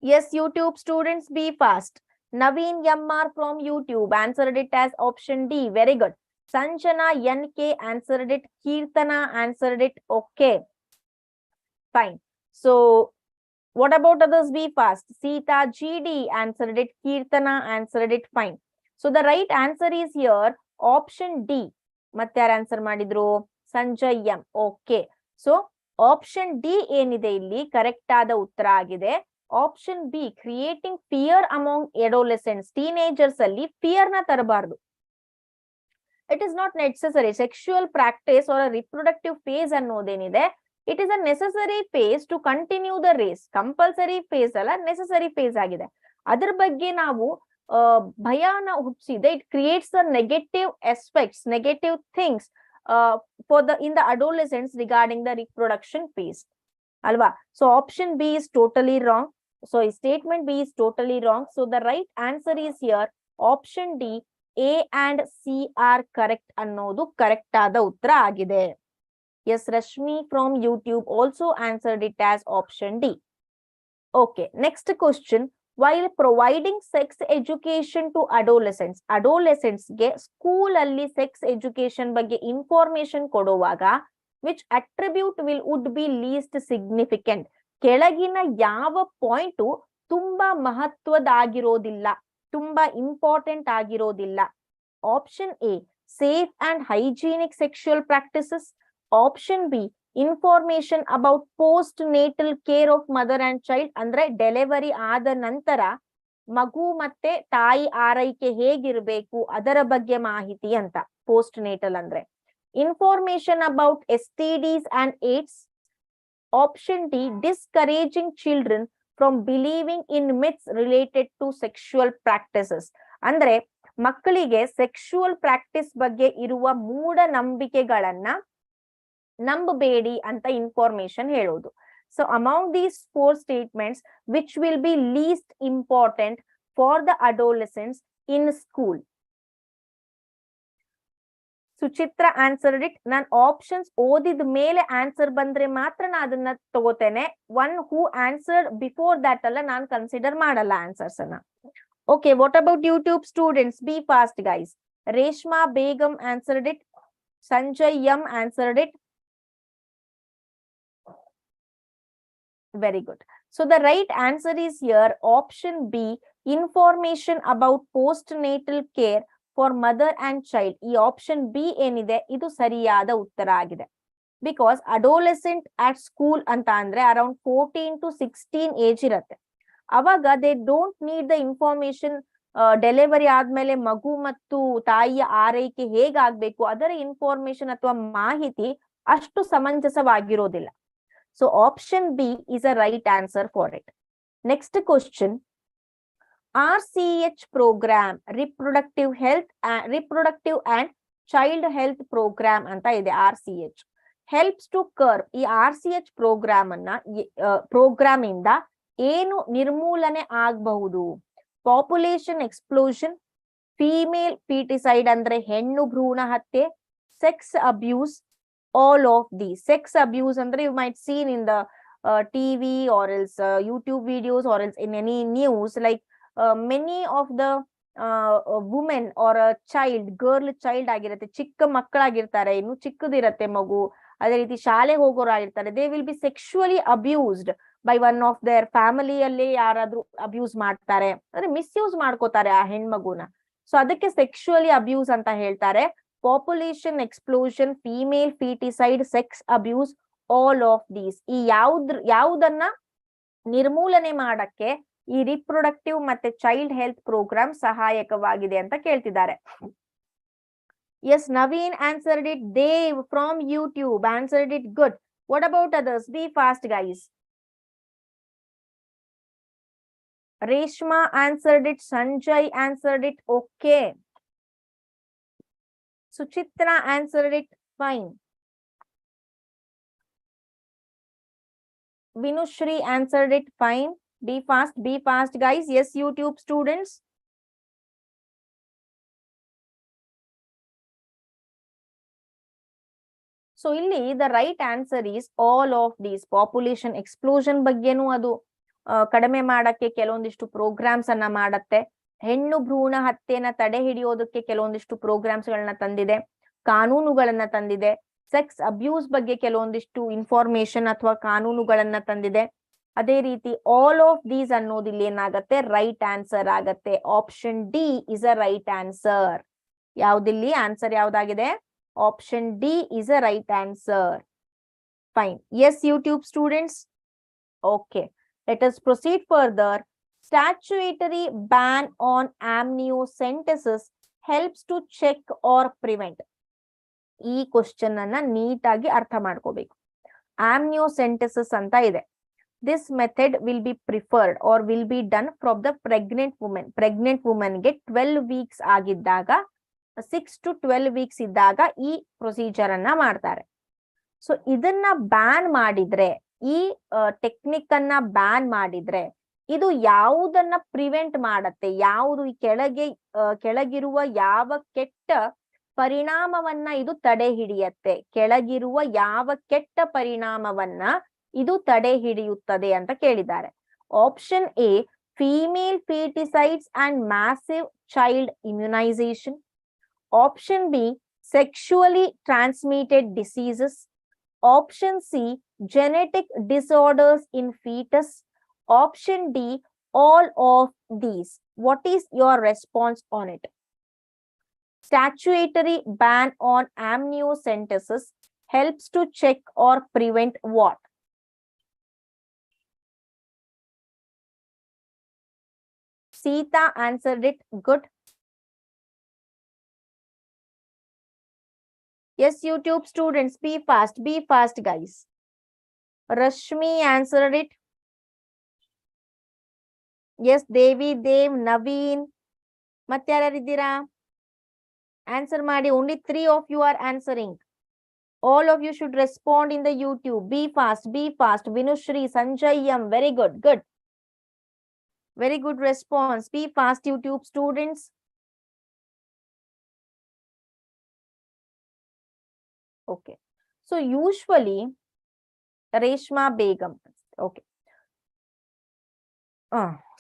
Yes, YouTube students, be fast. Naveen Yammar from YouTube answered it as option D. Very good. Sanjana NK answered it. Kirtana answered it. Okay. Fine. So, what about others? Be fast. Sita GD answered it. Kirtana answered it. Fine. So, the right answer is here. Option D. ಮತ್ತೆ ಯಾರು answer ಮಾಡಿದ್ರು? Sanjay M. Okay, so option D ಏನಿದೆ ಇಲ್ಲಿ correct ಆದ ಉತ್ತರ ಆಗಿದೆ. Option B, creating fear among adolescents. Teenagers ಅಲ್ಲಿ fear ನ ತರಬಾರ್ದು. It is not necessary. Sexual practice or reproductive phase ಅನ್ನೋದೇನಿದೆ, it is a necessary phase to continue the race. Compulsory phase ಅಲ್ಲ, ನೆಸೆಸರಿ ಫೇಸ್ ಆಗಿದೆ. ಅದ್ರ ಬಗ್ಗೆ ನಾವು ಭಯನ ಹುಟ್ಟಿಸಿದೆ. It creates the negative aspects, negative things for the in the adolescents regarding the reproduction phase ಅಲ್ವಾ. So option B is totally wrong. So ಈ statement B is totally wrong. So the right answer is here option D, A and C are correct ಅನ್ನೋದು correct ಆದ ಉತ್ತರ ಆಗಿದೆ. Yes, Rashmi from YouTube also answered it as option D. Okay, next question. While providing sex education to adolescents, adolescents ಗೆ school ಅಲ್ಲಿ sex education ಬಗ್ಗೆ information ಕೊಡುವಾಗ which attribute would be least significant? ಕೆಳಗಿನ ಯಾವ ಪಾಯಿಂಟ್ ತುಂಬಾ ಮಹತ್ವದಾಗಿರೋದಿಲ್ಲ, ತುಂಬಾ ಇಂಪಾರ್ಟೆಂಟ್ ಆಗಿರೋದಿಲ್ಲ? Option A, safe and hygienic sexual practices. Option B, information about post natal care of mother and child. ಅಂದ್ರೆ ಡೆಲಿವರಿ ಆದ ನಂತರ ಮಗು ಮತ್ತೆ ತಾಯಿ ಆರೈಕೆ ಹೇಗಿರ್ಬೇಕು ಅದರ ಬಗ್ಗೆ ಮಾಹಿತಿ ಅಂತ ಪೋಸ್ಟ್ ನೇಟಲ್ ಅಂದ್ರೆ. Information about STDs and AIDS. Option D, discouraging children from believing in myths related to sexual practices. ಅಂದ್ರೆ ಮಕ್ಕಳಿಗೆ ಸೆಕ್ಷುವಲ್ ಪ್ರಾಕ್ಟಿಸ್ ಬಗ್ಗೆ ಇರುವ ಮೂಢನಂಬಿಕೆಗಳನ್ನ ನಂಬಬೇಡಿ ಅಂತ ಇನ್ಫಾರ್ಮೇಶನ್ ಹೇಳೋದು. So among these 4 statements, which will be least important for the adolescents in school? Suchitra answered it. ನಾನು options ಓದಿದ ಮೇಲೆ answer ಬಂದ್ರೆ ಮಾತ್ರ ನಾ ಅದನ್ನ ತಗೋತೇನೆ. One who answered before that ಅಲ್ಲ ನಾನು ಕನ್ಸಿಡರ್ ಮಾಡಲ್ಲ ಆನ್ಸರ್ಸ್ ಅನ್ನ. Okay, what about YouTube students? Be fast guys. Reshma Begum answered it. Sanjay M answered it. Very good. So the right answer is here option B, information about postnatal care for mother and child. ಈ option B ಏನಿದೆ ಇದು ಸರಿಯಾದ ಉತ್ತರ ಆಗಿದೆ. Because adolescent at school ಅಂತ ಅಂದ್ರೆ around 14 to 16 age ಇರುತ್ತೆ. ಅವಾಗ they don't need the information. Delivery ಆದ್ಮೇಲೆ ಮಗು ಮತ್ತು ತಾಯಿಯ ಆರೈಕೆ ಹೇಗಾಗ್ಬೇಕು ಅದರ ಇನ್ಫಾರ್ಮೇಶನ್ ಅಥವಾ ಮಾಹಿತಿ ಅಷ್ಟು ಸಮಂಜಸವಾಗಿರೋದಿಲ್ಲ. So option B is a right answer for it. Next question. RCH program, reproductive and child health program anta ide. RCH helps to curb. ಈ RCH program ಅನ್ನ program ಇಂದ ಏನು ನಿರ್ಮೂಲನೆ ಆಗಬಹುದು? ಪಾಪ್ಯುಲೇಷನ್ ಎಕ್ಸ್ಪ್ಲೋಷನ್, ಫೀಮೇಲ್ ಫೀಟಿಸೈಡ್ ಅಂದ್ರೆ ಹೆಣ್ಣು ಭ್ರೂಣ ಹತ್ಯೆ, sex abuse, all of these. Sex abuse andre you might seen in the TV or else YouTube videos or else in any news, like many of the women or a girl child ಆಗಿರುತ್ತೆ, ಚಿಕ್ಕ ಮಕ್ಕಳಾಗಿರ್ತಾರೆ, ಇನ್ನು ಚಿಕ್ಕದಿರತ್ತೆ ಮಗು, ಅದೇ ರೀತಿ ಶಾಲೆಗೆ ಹೋಗೋರಾಗಿರ್ತಾರೆ. they will be sexually abused by one of their family ಅಲ್ಲಿ ಯಾರಾದ್ರೂ abuse ಮಾಡ್ತಾರೆ ಅಂದ್ರೆ ಮಿಸ್ಯೂಸ್ ಮಾಡ್ಕೋತಾರೆ ಆ ಹೆಣ್ಮಗುನ. ಸೊ ಅದಕ್ಕೆ ಸೆಕ್ಷುವಲಿ ಅಬ್ಯೂಸ್ ಅಂತ ಹೇಳ್ತಾರೆ. Population explosion, female feticide, sex abuse, all of these. ಈ ಯಾವುದನ್ನ ನಿರ್ಮೂಲನೆ ಮಾಡಕ್ಕೆ ಈ ರಿಪ್ರೊಡಕ್ಟಿವ್ ಮತ್ತೆ ಚೈಲ್ಡ್ ಹೆಲ್ತ್ ಪ್ರೋಗ್ರಾಮ್ ಸಹಾಯಕವಾಗಿದೆ ಅಂತ ಕೇಳ್ತಿದ್ದಾರೆ. Yes, Naveen answered it. Dev from YouTube answered it. Good. What about others? Be fast guys. Reshma answered it. Sanjay answered it. Okay. Suchitra answered it. Fine. Vinushri answered it. Fine. Be fast guys. Yes, YouTube students. So illi the right answer is all of these. Population explosion ಬಗ್ಗೆನೂ ಅದು ಕಡಿಮೆ ಮಾಡಕ್ಕೆ ಕೆಲವೊಂದಿಷ್ಟು programmes ಅನ್ನ ಮಾಡತ್ತೆ. ಹೆಣ್ಣು ಭ್ರೂಣ ಹತ್ಯೆನ ತಡೆ ಹಿಡಿಯೋದಕ್ಕೆ ಕೆಲವೊಂದಿಷ್ಟು ಪ್ರೋಗ್ರಾಮ್ಸ್ ಗಳನ್ನ ತಂದಿದೆ, ಕಾನೂನುಗಳನ್ನ ತಂದಿದೆ. ಸೆಕ್ಸ್ ಅಬ್ಯೂಸ್ ಬಗ್ಗೆ ಕೆಲವೊಂದಿಷ್ಟು ಇನ್ಫಾರ್ಮೇಶನ್ ಅಥವಾ ಕಾನೂನುಗಳನ್ನ ತಂದಿದೆ. ಅದೇ ರೀತಿ ಆಲ್ ಆಫ್ ದೀಸ್ ಅನ್ನೋದು ಇಲ್ಲಿ ಏನಾಗತ್ತೆ? ರೈಟ್ ಆನ್ಸರ್ ಆಗತ್ತೆ. Option D is a right answer. ಯಾವ್ದಿಲ್ಲಿ ಆನ್ಸರ್ ಯಾವ್ದಾಗಿದೆ? Option D is a right answer. Fine. Yes, YouTube students. Okay, let us proceed further. Statutory ban on amniocentesis helps to check or prevent. ಈ question ಅನ್ನ ನೀಟಾಗಿ ಅರ್ಥ ಮಾಡ್ಕೋಬೇಕು. Amniocentesis ಅಂತ ಇದೆ. This method will be preferred or will be done from the pregnant women. Pregnant ವುಮೆನ್ಗೆ 12 weeks ಆಗಿದ್ದಾಗ, 6 to 12 weeks ಇದ್ದಾಗ ಈ ಪ್ರೊಸೀಜರ್ ಅನ್ನ ಮಾಡ್ತಾರೆ. ಸೊ ಇದನ್ನ ಬ್ಯಾನ್ ಮಾಡಿದ್ರೆ, ಈ ಟೆಕ್ನಿಕ್ ಅನ್ನ ಬ್ಯಾನ್ ಮಾಡಿದ್ರೆ ಇದು ಯಾವುದನ್ನ ಪ್ರಿವೆಂಟ್ ಮಾಡತ್ತೆ? ಯಾವುದು ಈ ಕೆಳಗಿರುವ ಯಾವ ಕೆಟ್ಟ ಪರಿಣಾಮವನ್ನ ಇದು ತಡೆ ಹಿಡಿಯತ್ತೆ? ಕೆಳಗಿರುವ ಯಾವ ಕೆಟ್ಟ ಪರಿಣಾಮವನ್ನ ಇದು ತಡೆ ಹಿಡಿಯುತ್ತದೆ ಅಂತ ಕೇಳಿದ್ದಾರೆ. Option A, female feticides and massive child immunisation. Option B, sexually transmitted diseases. Option C, genetic disorders in fetus. Option D, all of these. What is your response on it? Statutory ban on amniocentesis helps to check or prevent what? Sita answered it. Good. Yes, YouTube students, be fast guys. Rashmi answered it. Yes, Devi, Dev, Naveen. ಮತ್ತೆ ಯಾರಿದ್ದೀರಾ? Answer ಮಾಡಿ. Only 3 of you are answering. All of you should respond in the YouTube. Be fast, be fast. Vinushri, Sanjayam, very good, good. Very good response. Be fast, YouTube students. Okay. So usually, Reshma Begum. Okay.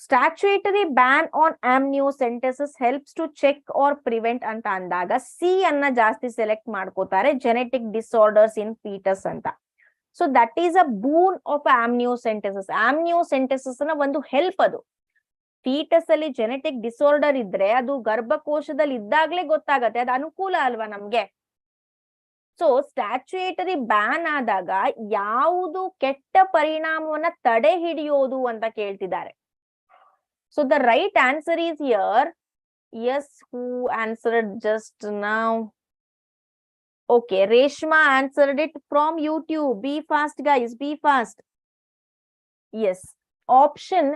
Statutory ban on amniocentesis helps to check or prevent ಅಂತ ಅಂದಾಗ C ಅನ್ನ ಜಾಸ್ತಿ select ಮಾಡ್ಕೋತಾರೆ, genetic disorders in fetus ಅಂತ. So that is a boon of amniocentesis. Amniocentesis ನ ಒಂದು help ಅದು. Foetus ಅಲ್ಲಿ ಜೆನೆಟಿಕ್ ಡಿಸಾರ್ಡರ್ ಇದ್ರೆ ಅದು ಗರ್ಭಕೋಶದಲ್ಲಿ ಇದ್ದಾಗ್ಲೇ ಗೊತ್ತಾಗತ್ತೆ, ಅದು ಅನುಕೂಲ ಅಲ್ವಾ ನಮ್ಗೆ. ಸೊ ಸ್ಟ್ಯಾಚ್ಯುಯೇಟರಿ ಬ್ಯಾನ್ ಆದಾಗ ಯಾವುದು ಕೆಟ್ಟ ಪರಿಣಾಮವನ್ನ ತಡೆ ಹಿಡಿಯೋದು ಅಂತ ಕೇಳ್ತಿದ್ದಾರೆ. So the right answer is here. Yes, who answered just now? Okay, Reshma answered it from YouTube. Be fast, guys. Be fast. Yes. Option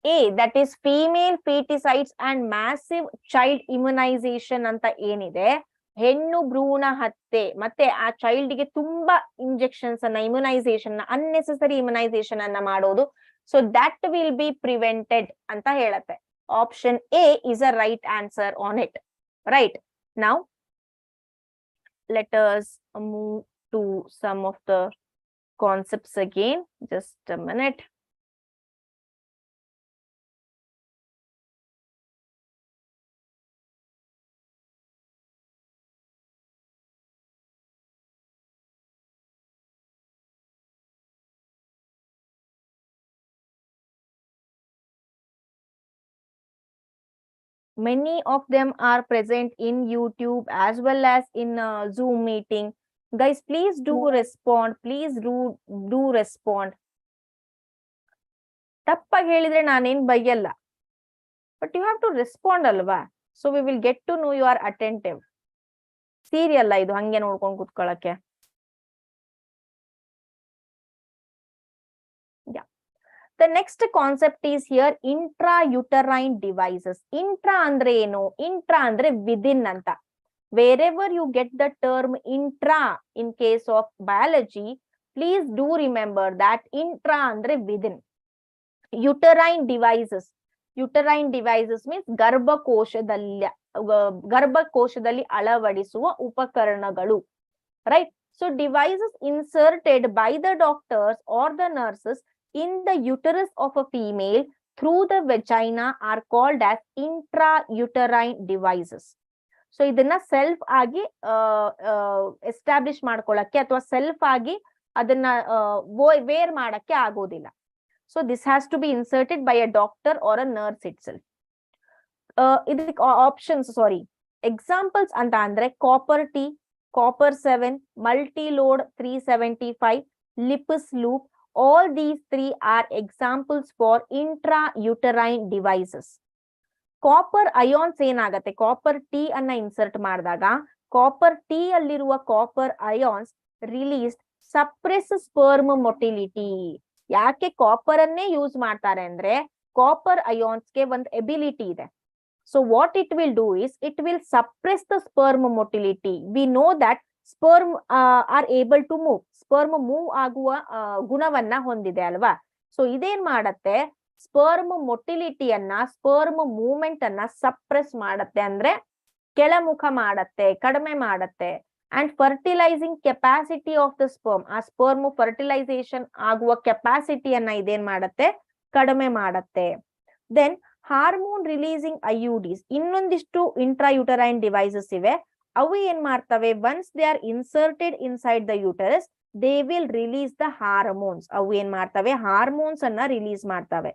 A, that is female feticides and massive child immunization ಅಂತ ಏನಿದೆ, ಹೆಣ್ಣು ಭ್ರೂಣ ಹತ್ಯೆ ಮತ್ತೆ ಆ child ಗೆ ತುಂಬಾ injections ಅನ್ನ, ಇಮ್ಯುನೈಸೇಷನ್, ಅನ್ನೆಸೆಸರಿ ಇಮ್ಯುನೈಸೇಷನ್ ಅನ್ನ ಮಾಡೋದು. So that will be prevented ಅಂತ ಹೇಳತ್ತೆ. Option A is a right answer on it. Right. Now, let us move to some of the concepts again. Just a minute. Many of them are present in YouTube as well as in Zoom meeting. Guys, please do respond. Please do respond. ತಪ್ಪಾಗಿ ಹೇಳಿದ್ರೆ ನಾನೇನ್ ಬೈಯಲ್ಲ, but you have to respond ಅಲ್ವಾ? So we will get to know you are attentive. ಸೀರಿಯಲ್ಲ ಇದು ಹಂಗೆ ನೋಡ್ಕೊಂಡು ಕೂತ್ಕೊಳ್ಳಕ್ಕೆ. The next concept is here intrauterine devices. Intra andre eno? Intra andre within anta. Wherever you get the term intra in case of biology, please do remember that intra andre within. Uterine devices. Uterine devices means ಗರ್ಭಕೋಶದಲ್ಲಿ ಅಳವಡಿಸುವ ಉಪಕರಣಗಳು. Right? So devices inserted by the doctors or the nurses in the uterus of a female through the vagina are called as intrauterine devices. So ಇದನ್ನ self ಆಗಿ establish ಮಾಡ್ಕೊಳ್ಳಕ್ಕೆ ಅಥವಾ self ಆಗಿ ಅದನ್ನ wear ಮಾಡಕ್ಕೆ ಆಗೋದಿಲ್ಲ. So this has to be inserted by a doctor or a nurse itself. ಇದಕ್ಕೆ options, sorry, examples ಅಂತ ಅಂದ್ರೆ copper T, copper 7, multiload 375, Lippes loop. All these three are examples for intrauterine devices. Copper ions ಏನಾಗತ್ತೆ, copper T ಅನ್ನ insert ಮಾಡಿದಾಗ copper T ಅಲ್ಲಿರುವ copper ions released suppress sperm motility. ಯಾಕೆ copper ಅನ್ನೇ use ಮಾಡ್ತಾರೆ ಅಂದ್ರೆ ಕಾಪರ್ ಅಯಾನ್ಸ್ಗೆ ಒಂದು ಎಬಿಲಿಟಿ ಇದೆ. So what it will do is it will suppress the sperm motility. We know that sperm are able to move. Sperm move ಆಗುವ ಗುಣವನ್ನ ಹೊಂದಿದೆ ಅಲ್ವಾ? ಸೊ ಇದೇನ್ ಮಾಡತ್ತೆ, ಸ್ಪರ್ಮ್ ಮೊಟಿಲಿಟಿಯನ್ನ, ಸ್ಪರ್ಮ್ ಮೂವ್ಮೆಂಟ್ ಅನ್ನ ಸಪ್ರೆಸ್ ಮಾಡತ್ತೆ, ಅಂದ್ರೆ ಕೆಳಮುಖ ಮಾಡತ್ತೆ, ಕಡಿಮೆ ಮಾಡತ್ತೆ. And fertilising capacity of the sperm, ಆ ಸ್ಪರ್ಮ್ ಫರ್ಟಿಲೈಸೇಷನ್ ಆಗುವ ಕೆಪಾಸಿಟಿಯನ್ನ ಇದೇನ್ ಮಾಡತ್ತೆ, ಕಡಿಮೆ ಮಾಡತ್ತೆ. ದೆನ್ ಹಾರ್ಮೋನ್ ರಿಲೀಸಿಂಗ್ ಐಯುಡಿಸ್, ಇನ್ನೊಂದಿಷ್ಟು ಇಂಟ್ರಾಯುಟರೈನ್ ಡಿವೈಸಸ್ ಇವೆ. ಅವು ಏನ್ ಮಾಡ್ತವೆ, once they are inserted inside the uterus they will release the hormones. ಅವು ಏನ್ ಮಾಡ್ತವೆ, ಹಾರ್ಮೋನ್ಸ್ ಅನ್ನ ರಿಲೀಸ್ ಮಾಡ್ತವೆ.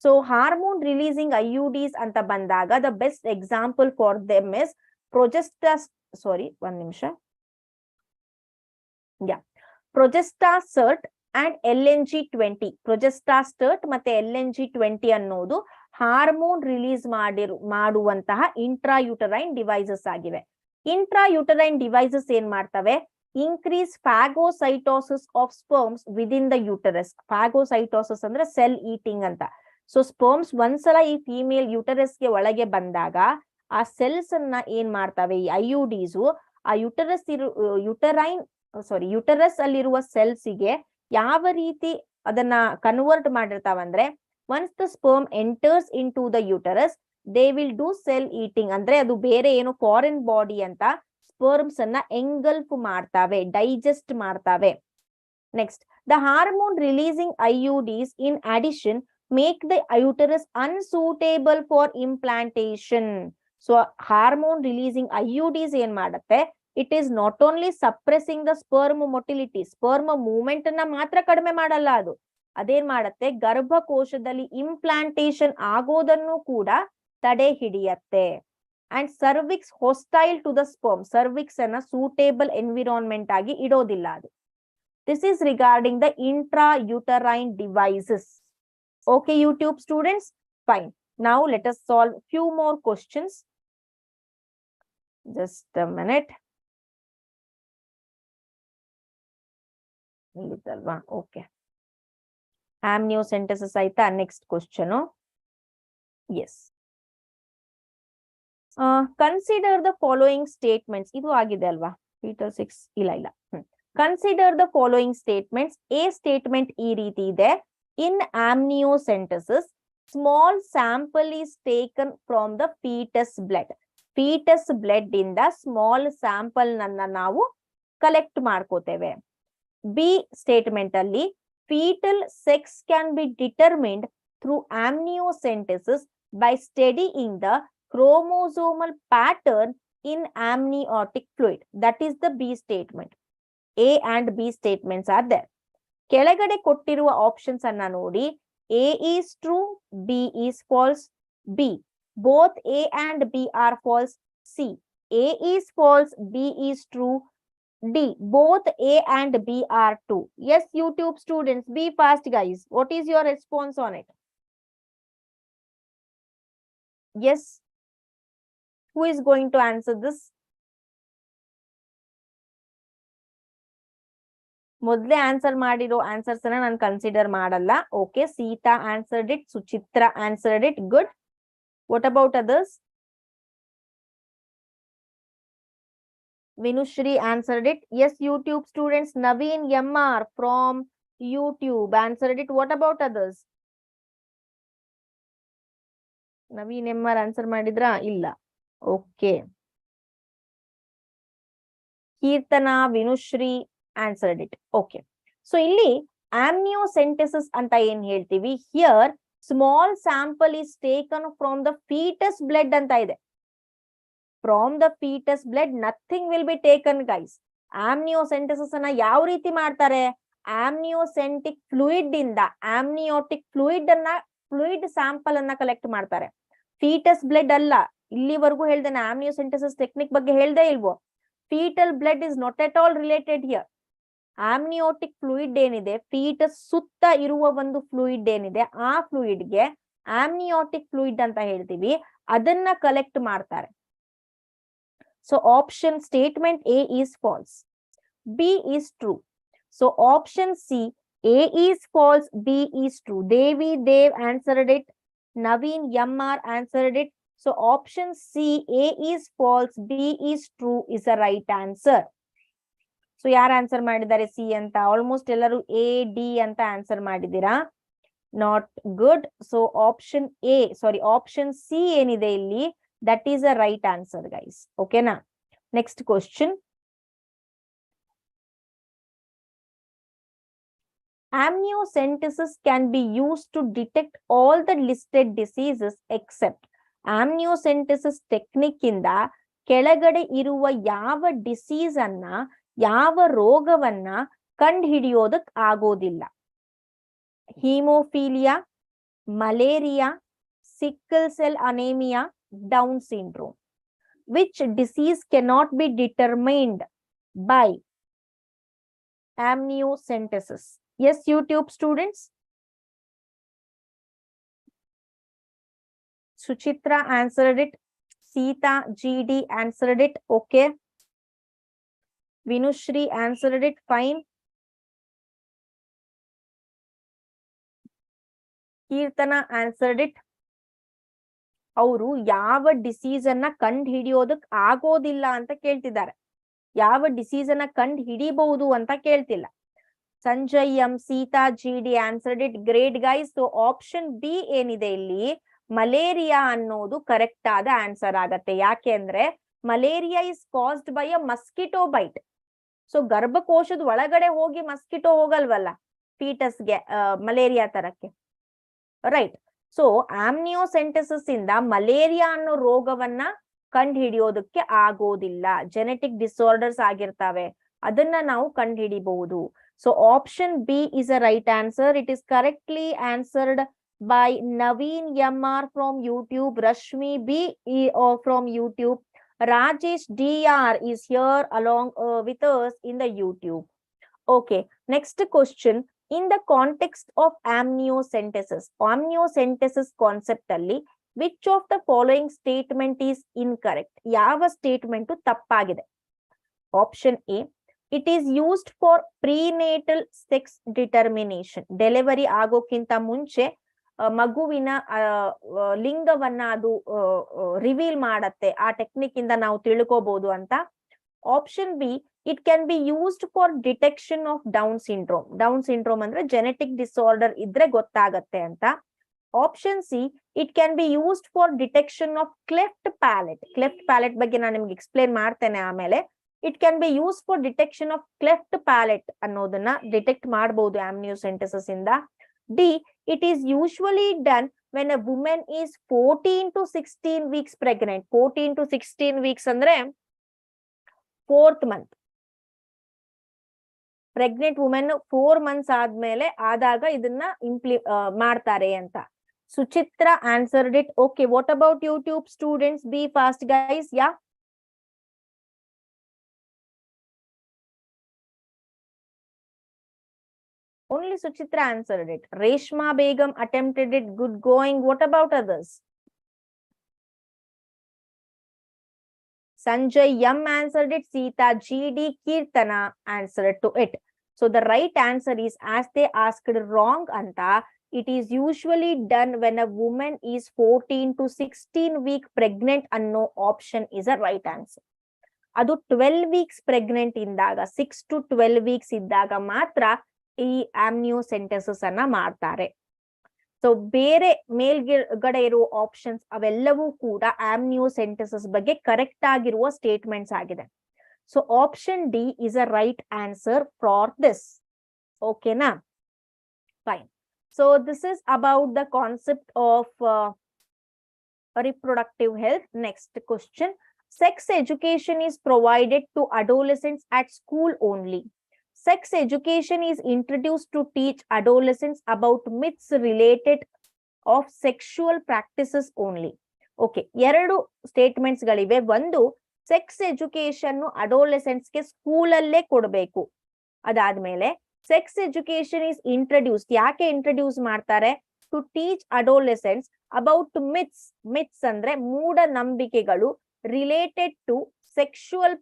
ಸೊ ಹಾರ್ಮೋನ್ ರಿಲೀಸಿಂಗ್ ಐಯುಡಿಸ್ ಅಂತ ಬಂದಾಗ the best example for them is Progestasert and LNG-20. Progestasert ಮತ್ತೆ LNG-20 ಅನ್ನೋದು ಹಾರ್ಮೋನ್ ರಿಲೀಸ್ ಮಾಡುವಂತಹ ಇಂಟ್ರಾಯುಟರೈನ್ ಡಿವೈಸಸ್ ಆಗಿವೆ. ಇಂಟ್ರಾಯುಟರೈನ್ ಡಿವೈಸಸ್ ಏನ್ ಮಾಡ್ತವೆ, increase phagocytosis of sperms within the uterus. Phagocytosis ಅಂದ್ರೆ ಸೆಲ್ ಈಟಿಂಗ್ ಅಂತ. ಸೊ ಸ್ಪರ್ಮ್ಸ್ ಒಂದ್ಸಲ ಈ ಫೀಮೇಲ್ ಯೂಟರಸ್ಗೆ ಒಳಗೆ ಬಂದಾಗ ಆ ಸೆಲ್ಸ್ ಅನ್ನ ಏನ್ ಮಾಡ್ತವೆ, ಈ ಐಯುಡಿಸು ಆ ಯುಟರಸ್ ಅಲ್ಲಿರುವ ಸೆಲ್ಸ್ಗೆ ಯಾವ ರೀತಿ ಅದನ್ನ ಕನ್ವರ್ಟ್ ಮಾಡಿರ್ತಾವಂದ್ರೆ, once the sperm enters into the uterus they will do cell eating, ಅಂದ್ರೆ ಅದು ಬೇರೆ ಏನು ಫಾರಿನ್ ಬಾಡಿ ಅಂತ ಸ್ಪರ್ಮ್ಸ್ ಅನ್ನ ಎಂಗಲ್ಫ್ ಮಾಡ್ತಾವೆ, ಡೈಜೆಸ್ಟ್ ಮಾಡ್ತಾವೆ. Next, the hormone releasing IUDs in addition make the uterus unsuitable for implantation. So hormone releasing IUDs ಏನ್ ಮಾಡುತ್ತೆ, it is not only suppressing the sperm motility, sperm movement ಅನ್ನ ಮಾತ್ರ ಕಡಿಮೆ ಮಾಡಲ್ಲ, ಅದೇನ್ ಮಾಡುತ್ತೆ, ಗರ್ಭಕೋಶದಲ್ಲಿ ಇಂಪ್ಲಾಂಟೇಶನ್ ಆಗೋದನ್ನು ಕೂಡ ತಡೆ ಹಿಡಿಯತ್ತೆ. And cervix hostile to the sperm, cervix ಅನ್ನ ಸೂಟೇಬಲ್ ಎನ್ವಿರಾನ್ಮೆಂಟ್ ಆಗಿ ಇಡೋದಿಲ್ಲ ಅದು. This is regarding the intrauterine devices. Okay, YouTube students, fine. Now let us solve few more questions. Just a minute. Okay. Amniocentesis aita. Next question. Yes. Consider the following statements. Idu agide alva. Peter 6 illa. Consider the following statements. A statement ee reeti ide. In amniocentesis, small sample is taken from the fetus blood. Fetus blood ಇಂದ small sample ನನ್ನ ನಾವು collect ಮಾಡ್ಕೋತೇವೆ. B statement ಅಲ್ಲಿ fetal sex can be determined through amniocentesis by studying the chromosomal pattern in amniotic fluid. That is the B statement. A and B statements are there. ಕೆಳಗಡೆ ಕೊಟ್ಟಿರುವ options ಅನ್ನ ನೋಡಿ. A is true, B is false. B, both A and B are false. C, A is false, B is true. D, both A and B are true. Yes, YouTube students, be fast guys. What is your response on it? Yes, who is going to answer this? ಮೊದಲೇ answer ಮಾಡಿರೋ answers ಅನ್ನ ನಾನು consider ಮಾಡಲ್ಲ. Okay, Seeta answered it, Suchitra answered it, good. What about others? Vinushree answered it. Yes YouTube students, Naveen M R from YouTube answered it. What about others? Naveen M R answer ಮಾಡಿದ್ರಾ? ಇಲ್ಲ. Okay, Keerthana, Vinushree answered it. Okay, so ಇಲ್ಲಿ amniocentesis ಅಂತ ಏನ್ ಹೇಳ್ತೀವಿ, here small sample is taken from the fetus blood ಅಂತ ಇದೆ. From the fetus blood nothing will be taken guys. amniocentesis ಅನ್ನ ಯಾವ ರೀತಿ ಮಾಡ್ತಾರೆ, amniocentic fluid ಇಂದ amniotic fluid sample ಅನ್ನ ಕಲೆಕ್ಟ್ ಮಾಡ್ತಾರೆ. fetus blood ಅಲ್ಲ. ಇಲ್ಲಿವರೆಗೂ ಹೇಳ್ದೇನೆ amniocentesis ಟೆಕ್ನಿಕ್ ಬಗ್ಗೆ ಹೇಳ್ದೇ ಇಲ್ವೋ? fetal blood is not at all related here. Amniotic fluid ಏನಿದೆ, ಫೀಟಸ್ ಸುತ್ತ ಇರುವ ಒಂದು ಫ್ಲೂಯಿಡ್ ಏನಿದೆ, ಆ ಫ್ಲೂಯಿಡ್ಗೆ ಆಮ್ನಿಯೋಟಿಕ್ ಫ್ಲೂಯಿಡ್ ಅಂತ ಹೇಳ್ತೀವಿ, ಅದನ್ನ ಕಲೆಕ್ಟ್ ಮಾಡ್ತಾರೆ. So option statement A is false, B is true. So option C, A is false, B is true. Devi Dev answered it, Naveen MR answered it. So option C, A is false, B is true is a right answer. So ಯಾರು answer ಮಾಡಿದ್ದಾರೆ C ಅಂತ? Almost ಎಲ್ಲರೂ A D ಅಂತ answer ಮಾಡಿದ್ದೀರಾ. Not good. So option A, sorry option C ಏನಿದೆ ಇಲ್ಲಿ, that is a right answer guys. ಓಕೆನಾ? Next question. Amniocentesis can be used to detect all the listed diseases except. Amniocentesis technique ಇಂದ ಕೆಳಗಡೆ ಇರುವ ಯಾವ disease ಅನ್ನ, ಯಾವ ರೋಗವನ್ನ ಕಂಡು ಹಿಡಿಯೋದಕ್ ಆಗೋದಿಲ್ಲ. Haemophilia, malaria, sickle cell anaemia, Down syndrome. Which disease cannot be determined by amniocentesis? Yes, YouTube students. Suchitra answered it. Sita GD answered it. Okay. Vinushri answered it. Fine. Kirtana answered it. ಅವರು ಯಾವ disease ಅನ್ನ ಕಂಡು ಹಿಡಿಯೋದಕ್ ಆಗೋದಿಲ್ಲ ಅಂತ ಕೇಳ್ತಿದ್ದಾರೆ. ಯಾವ disease ಅನ್ನ ಕಂಡು ಹಿಡಿಬಹುದು ಅಂತ ಕೇಳ್ತಿಲ್ಲ. Sanjay M, Seeta G D answered it. Great guys. So option B ಏನಿದೆ ಇಲ್ಲಿ, ಮಲೇರಿಯಾ ಅನ್ನೋದು ಕರೆಕ್ಟ್ ಆದ ಆನ್ಸರ್ ಆಗತ್ತೆ. ಯಾಕೆ ಅಂದ್ರೆ malaria is caused by a mosquito bite. So ಗರ್ಭಕೋಶದ ಒಳಗಡೆ ಹೋಗಿ ಮಸ್ಕಿಟೋ ಹೋಗಲ್ವಲ್ಲ ಫೀಟಸ್ಗೆ ಮಲೇರಿಯಾ ತರಕ್ಕೆ, ರೈಟ್. ಸೊ ಆಮ್ನಿಯೋಸೆಂಟೆಸಿಸ್ ಇಂದ ಮಲೇರಿಯಾ ಅನ್ನೋ ರೋಗವನ್ನ ಕಂಡು ಹಿಡಿಯೋದಕ್ಕೆ ಆಗೋದಿಲ್ಲ. ಜೆನೆಟಿಕ್ ಡಿಸಾರ್ಡರ್ಸ್ ಆಗಿರ್ತಾವೆ, ಅದನ್ನ ನಾವು ಕಂಡು ಹಿಡಿಬಹುದು. So option B is a right answer. It is correctly answered by Naveen MR from YouTube, Rashmi B from YouTube, Rajesh DR is here along with us in the YouTube. Okay, next question. In the context of amniocentesis concept alli, which of the following statement is incorrect? Yava statement tappagide? Option A, it is used for prenatal sex determination. Delivery agokinta munche ಮಗುವಿನ ಲಿಂಗವನ್ನ ಅದು reveal ಮಾಡತ್ತೆ, ಆ technique ಇಂದ ನಾವು ತಿಳ್ಕೋಬಹುದು ಅಂತ. Option B, it can be used for detection of down syndrome. Down syndrome ಅಂದ್ರೆ genetic disorder ಇದ್ರೆ ಗೊತ್ತಾಗತ್ತೆ ಅಂತ. Option C, it can be used for detection of cleft palette. Cleft palette ಬಗ್ಗೆ ನಾನು ನಿಮ್ಗೆ ಎಕ್ಸ್ಪ್ಲೇನ್ ಮಾಡ್ತೇನೆ ಆಮೇಲೆ. It can be use for detection of cleft palette ಅನ್ನೋದನ್ನ ಡಿಟೆಕ್ಟ್ ಮಾಡಬಹುದು ಆಮ್ನಿಯೋಸೆಂಟೆಸಿಸ್ ಇಂದ. D, it is usually done when a woman is 14 to 16 weeks pregnant. 14 to 16 weeks ಅಂದ್ರೆ 4th month. Pregnant woman 4 months ಆದಾಗ ಇದನ್ನ ಮಾಡ್ತಾರೆ ಅಂತ. Suchitra answered it. Okay, what about YouTube students? Be fast guys. Yeah. Only Suchitra answered it. Reshma Begum attempted it. Good going. What about others? Sanjay Yam answered it. Sita GD Kirtana answered to it. So the right answer is, as they asked wrong anta, it is usually done when a woman is 14 to 16 week pregnant and no option is a right answer. Adu 12 weeks pregnant indaga, 6 to 12 weeks iddaga matra ಈ ಆಮ್ನಿಯೋಸೆಂಟೆಸಿಸ್ ಅನ್ನ ಮಾಡ್ತಾರೆ. So ಬೇರೆ ಮೇಲ್ಗಡೆ ಇರುವ options ಅವೆಲ್ಲವೂ ಕೂಡ ಆಮ್ನಿಯೋಸೆಂಟೆಸಿಸ್ ಬಗ್ಗೆ correct ಆಗಿರುವ ಸ್ಟೇಟ್ಮೆಂಟ್ಸ್ ಆಗಿದೆ. So option D is a right answer for this. ಓಕೆನಾ? Fine. So this is about the concept of reproductive health. Next question. Sex education is provided to adolescents at school only. Sex education is introduced to teach adolescents about myths related of sexual practices only. Okay, ಎರಡು statements ಗಳಿವೆ. ಒಂದು, sex education ಅಡೋಲೆಸೆಂಟ್ಸ್ ಗೆ school ಅಲ್ಲೇ ಕೊಡಬೇಕು. ಅದಾದ್ಮೇಲೆ sex education is introduced. ಯಾಕೆ introduce ಮಾಡ್ತಾರೆ? To teach adolescents about myths. Myths ಅಂದ್ರೆ ಮೂಢನಂಬಿಕೆಗಳು ರಿಲೇಟೆಡ್ ಟು ಸೆಕ್ಷುವಲ್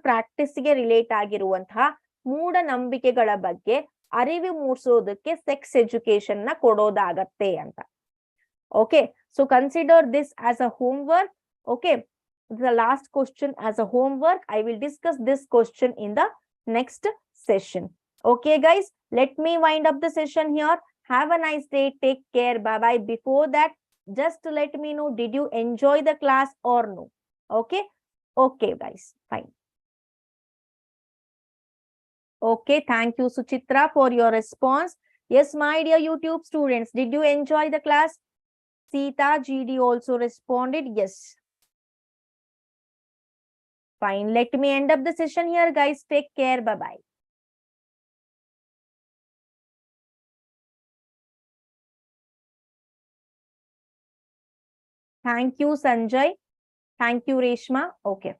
ಪ್ರಾಕ್ಟಿಸ್ ಗೆ ರಿಲೇಟ್ ಆಗಿರುವಂತಹ ಮೂಢನಂಬಿಕೆಗಳ ಬಗ್ಗೆ ಅರಿವು ಮೂಡಿಸೋದಕ್ಕೆ ಸೆಕ್ಸ್ ಎಜುಕೇಶನ್ ನ ಕೊಡೋದಾಗತ್ತೆ ಅಂತ. Okay, so consider this as a home work. Okay, the last question as a homework. I will discuss this question in the next session. Okay guys, let me wind up the session here. Have a nice day. Take care. Bye bye. Before that, just let me know, did you enjoy the class or no? Okay. Okay guys, fine. Okay, thank you Suchitra for your response. Yes, my dear YouTube students, did you enjoy the class? Sita GD also responded yes. Fine, let me end up the session here guys. Take care. Bye bye. Thank you Sanjay. Thank you Reshma. Okay.